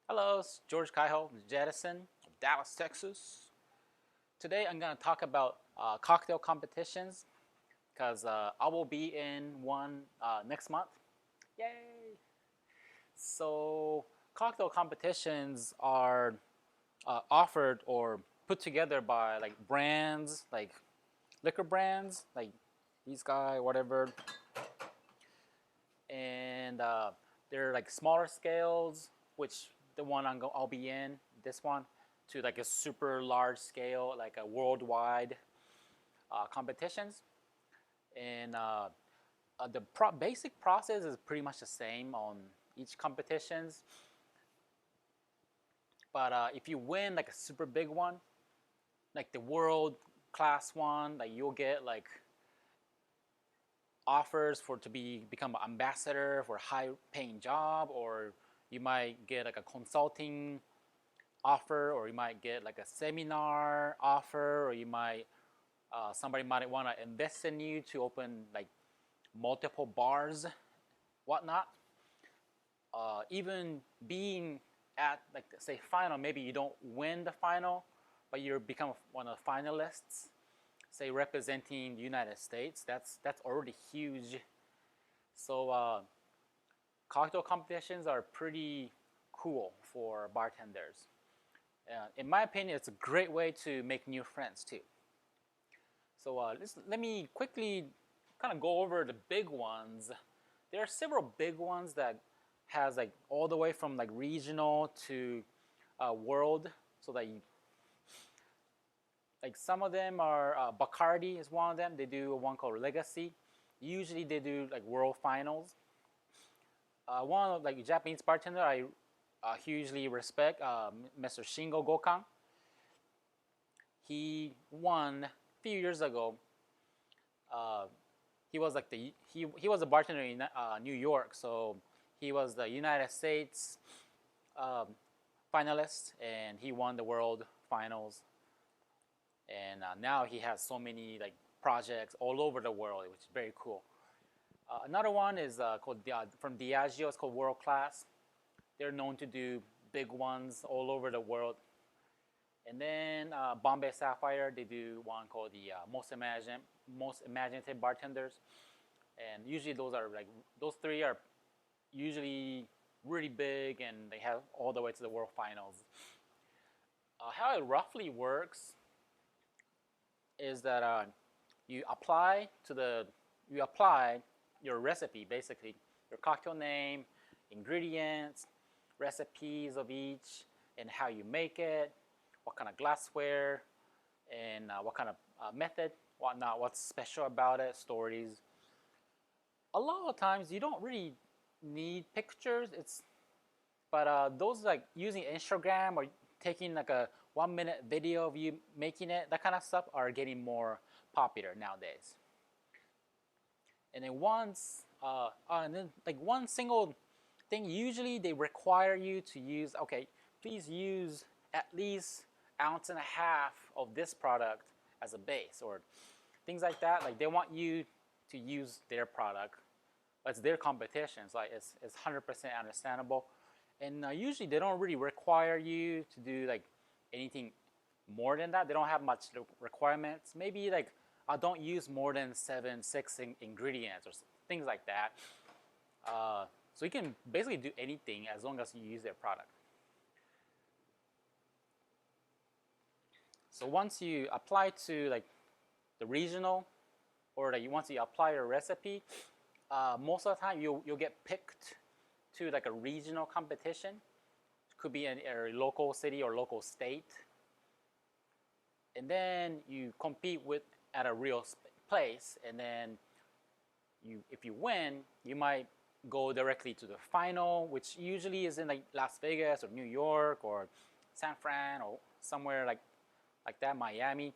Hello, it's George Kaiho, Jettison of Dallas, Texas. Today I'm going to talk about cocktail competitions because I will be in one next month. Yay! So, cocktail competitions are offered or put together by like brands, like liquor brands, like these guy, whatever, and they're like smaller scales, which the one I'll be in, this one, to like a super large scale, like a worldwide competitions. And the basic process is pretty much the same on each competitions. But if you win like a super big one, like the world class one, like you'll get like offers for to become an ambassador for a high paying job, or you might get like a consulting offer, or you might get like a seminar offer, or you might somebody might want to invest in you to open like multiple bars, whatnot. Even being at like say final, maybe you don't win the final, but you become one of the finalists, say representing the United States. That's already huge. So cocktail competitions are pretty cool for bartenders. In my opinion, it's a great way to make new friends too. So let me quickly kind of go over the big ones. There are several big ones that has like all the way from like regional to world. So that you, like some of them are Bacardi is one of them. They do one called Legacy. Usually they do like world finals. One of like Japanese bartender I hugely respect, Mr. Shingo Gokan. He won a few years ago. Uh, he was like he was a bartender in New York, so he was the United States um, finalist, and he won the world finals. And now he has so many like projects all over the world, which is very cool. Another one is called from Diageo. It's called World Class. They're known to do big ones all over the world. And then Bombay Sapphire, they do one called the most imaginative bartenders. And usually those three are usually really big, and they have all the way to the world finals. How it roughly works is that you apply your recipe, basically your cocktail name, ingredients, recipes of each, and how you make it, what kind of glassware, and what kind of method, whatnot, what's special about it, stories. A lot of times you don't really need pictures. But those like using Instagram or taking like a 1 minute video of you making it, that kind of stuff are getting more popular nowadays. And then like one single thing, usually they require you to use, okay, please use at least ounce and a half of this product as a base, or things like that. Like they want you to use their product. It's their competition. It's 100% understandable. And usually they don't really require you to do like anything more than that. They don't have much requirements. Maybe like I don't use more than six ingredients or things like that. So you can basically do anything as long as you use their product. So once you apply to like the regional, or like once you apply your recipe, most of the time you'll get picked to like a regional competition. It could be in a local city or local state, and then you compete with at a real place, and then if you win, you might go directly to the final, which usually is in like Las Vegas or New York or San Fran or somewhere like that, Miami.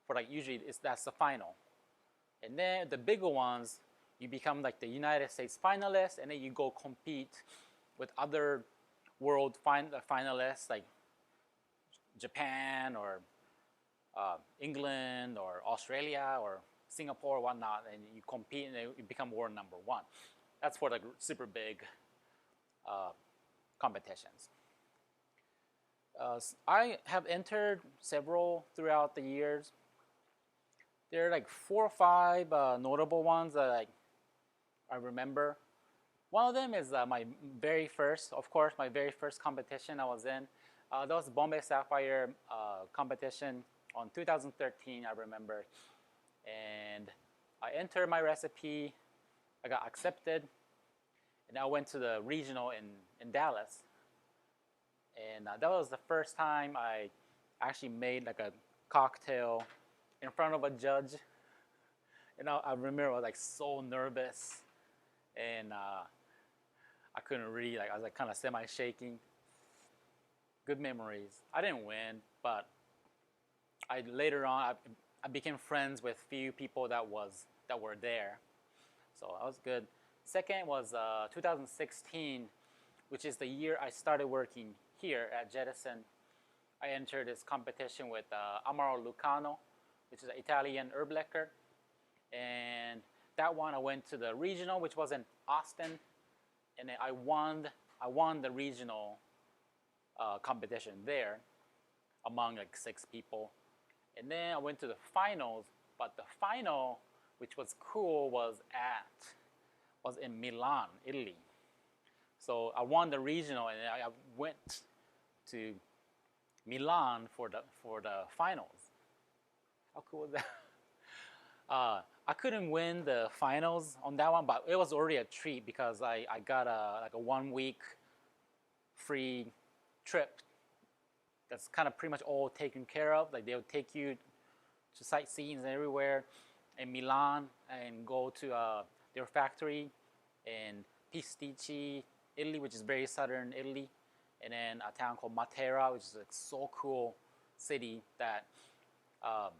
For like usually that's the final, and then the bigger ones, you become like the United States finalist, and then you go compete with other world finalists like Japan or England or Australia or Singapore or whatnot, and you compete and you become world number one. That's for the super big uh, competitions. I have entered several throughout the years. There are like 4 or 5 notable ones that I remember. One of them is my very first, of course, my very first competition I was in. That was Bombay Sapphire competition on 2013, I remember. And I entered my recipe, I got accepted, and I went to the regional in Dallas. And that was the first time I actually made like a cocktail in front of a judge. And I remember I was like so nervous, and I couldn't read. Like I was like kind of semi-shaking. Good memories. I didn't win, but I later on I became friends with few people that were there, so that was good. Second was 2016, which is the year I started working here at Jettison. I entered this competition with Amaro Lucano, which is an Italian herb liquor, and that one I went to the regional, which was in Austin, and I won the regional competition there among like 6 people. And then I went to the finals, but the final, which was cool, was in Milan, Italy. So I won the regional, and I went to Milan for the finals. How cool was that? I couldn't win the finals on that one, but it was already a treat because I got a 1 week free trip that's kind of pretty much all taken care of. Like they'll take you to sightseeing everywhere in Milan and go to their factory in Pistici, Italy, which is very southern Italy, and then a town called Matera, which is like so cool city that I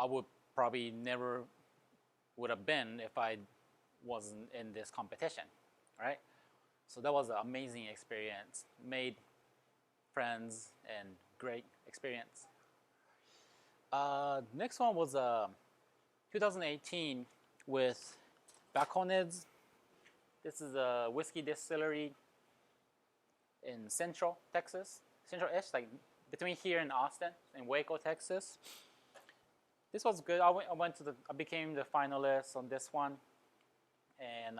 would probably never would have been if I wasn't in this competition, right? So that was an amazing experience. Made friends and great experience. Next one was 2018 with Baconids. This is a whiskey distillery in Central Texas, Central-ish, like between here and Austin, in Waco, Texas. This was good. I became the finalist on this one, and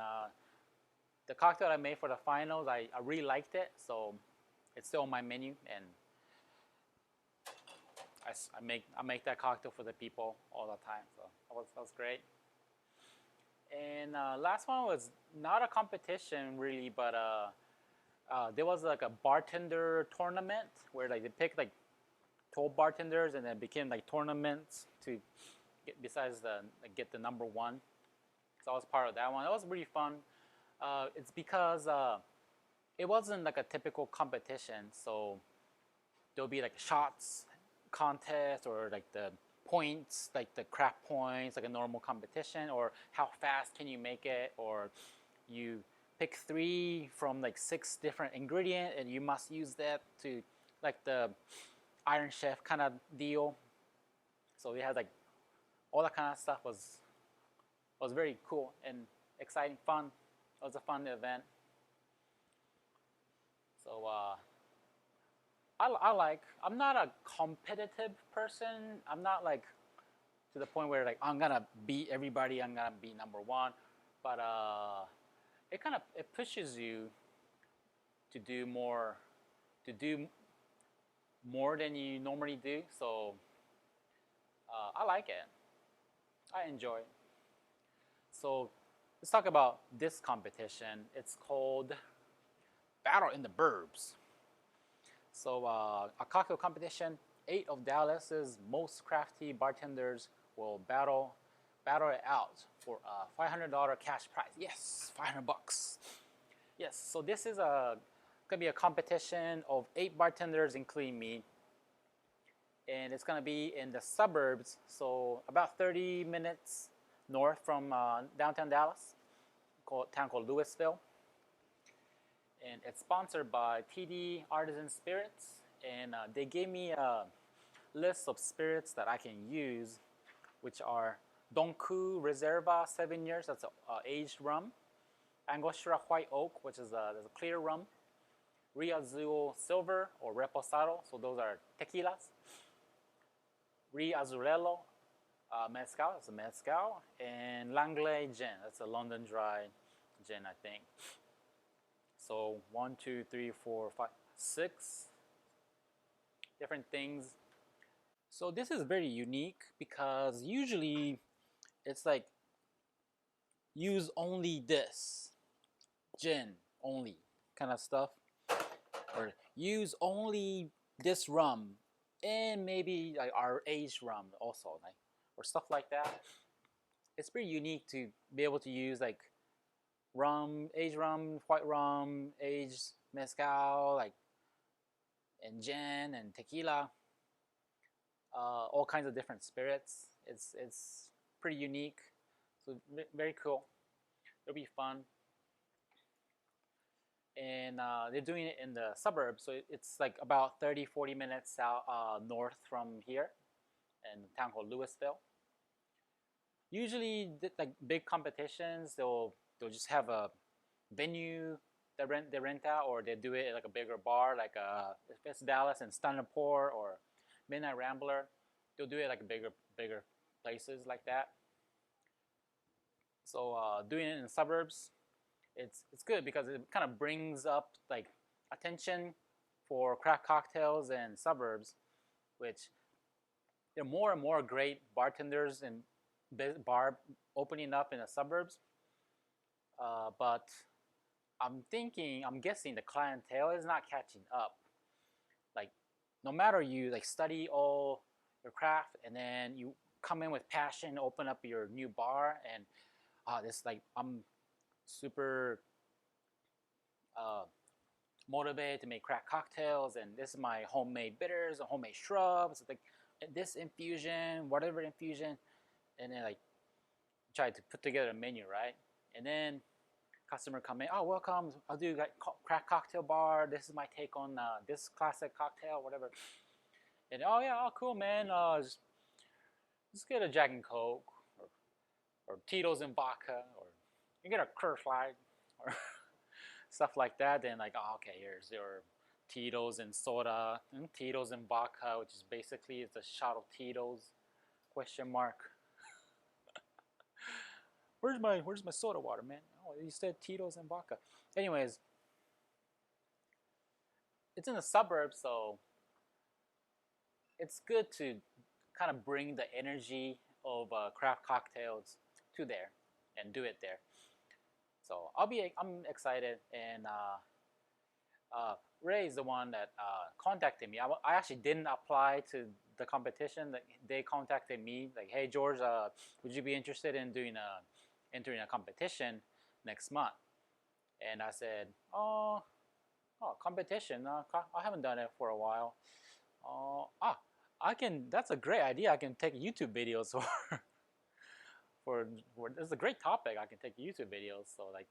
the cocktail I made for the finals, I really liked it, so it's still on my menu, and I make that cocktail for the people all the time. So that was great. And last one was not a competition really, but there was like a bartender tournament where like they picked like 12 bartenders, and then became like tournaments to get the number one. So I was part of that one. It was really fun. It's because it wasn't like a typical competition, so there'll be like shots contest or like the points, like the craft points, like a normal competition, or how fast can you make it, or you pick 3 from like 6 different ingredients and you must use that to like the Iron Chef kind of deal. So we had like all that kind of stuff was very cool and exciting, fun. It was a fun event. So I'm not a competitive person. I'm not like to the point where like I'm gonna beat everybody. I'm gonna be number one. But it pushes you to do more than you normally do. So I like it. I enjoy it. So let's talk about this competition. It's called Battle in the Burbs. So a cocktail competition. 8 of Dallas's most crafty bartenders will battle it out for a $500 cash prize. Yes, $500. Yes. So this is gonna be a competition of 8 bartenders, including me, and it's gonna be in the suburbs. So about 30 minutes north from downtown Dallas, town called Louisville. And it's sponsored by TD Artisan Spirits, and they gave me a list of spirits that I can use, which are Donku Reserva 7 years, that's a aged rum, Angostura white oak, which is there's a clear rum, Rio Azul silver or reposado, so those are tequilas. Rio Azulelo mezcal, that's a mezcal, and Langley gin, that's a London dry gin, I think. So 1, 2, 3, 4, 5, 6 different things. So this is very unique because usually it's like use only this gin only kind of stuff, or use only this rum and maybe like our aged rum also, like, or stuff like that. It's pretty unique to be able to use like rum, aged rum, white rum, aged mezcal, like, and gin and tequila, all kinds of different spirits. It's pretty unique, so very cool. It'll be fun. And they're doing it in the suburbs, so it's like about 30-40 minutes south, north from here, in a town called Louisville. Usually, like big competitions, they'll just have a venue they rent out, or they do it at like a bigger bar, like if it's Dallas and Standard Pour or Midnight Rambler, they'll do it like bigger places like that. So doing it in the suburbs, it's good because it kind of brings up like attention for craft cocktails and suburbs, which there are more and more great bartenders and bar opening up in the suburbs. But I'm guessing the clientele is not catching up. Like, no matter you like study all your craft and then you come in with passion, open up your new bar, and this like I'm super motivated to make craft cocktails, and this is my homemade bitters and homemade shrubs, like this infusion, whatever infusion, and then like try to put together a menu, right? And then customer come in, oh, welcome, I'll do like craft cocktail bar. This is my take on this classic cocktail, whatever. And oh yeah, oh cool, man. Just get a Jack and Coke, or Tito's and vodka, or you get a Curse Light, or stuff like that. Then like, oh, okay, here's your Tito's and soda, and Tito's and vodka, which is basically it's a shot of Tito's, question mark. Where's my soda water, man? Oh, you said Tito's and vodka. Anyways, it's in the suburbs, so it's good to kind of bring the energy of craft cocktails to there and do it there. So I'm excited, and Ray is the one that contacted me. I actually didn't apply to the competition. They contacted me like, hey George, would you be interested in entering a competition next month? And I said, oh, competition. I haven't done it for a while. I can. That's a great idea. I can take YouTube videos for this is a great topic. I can take YouTube videos. So like,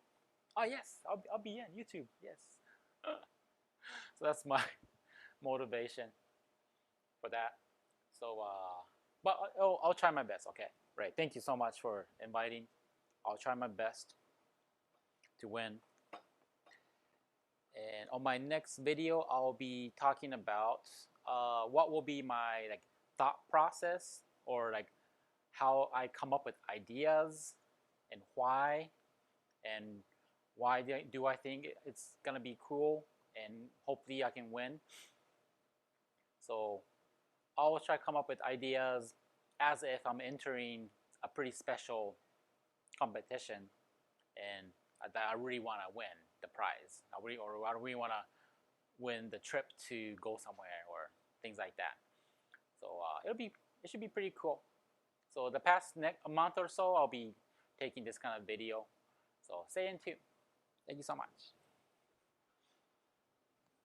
oh yes, I'll be in YouTube. Yes. So that's my motivation for that. So but I'll try my best. Okay, right. Thank you so much for inviting. I'll try my best to win. And on my next video, I'll be talking about what will be my like thought process, or like how I come up with ideas, and why do I think it's gonna be cool, and hopefully I can win. So I'll always try to come up with ideas as if I'm entering a pretty special competition, and that I really want to win the prize. I really want to win the trip to go somewhere or things like that. So it should be pretty cool. So the past a month or so, I'll be taking this kind of video. So stay in tune. Thank you so much.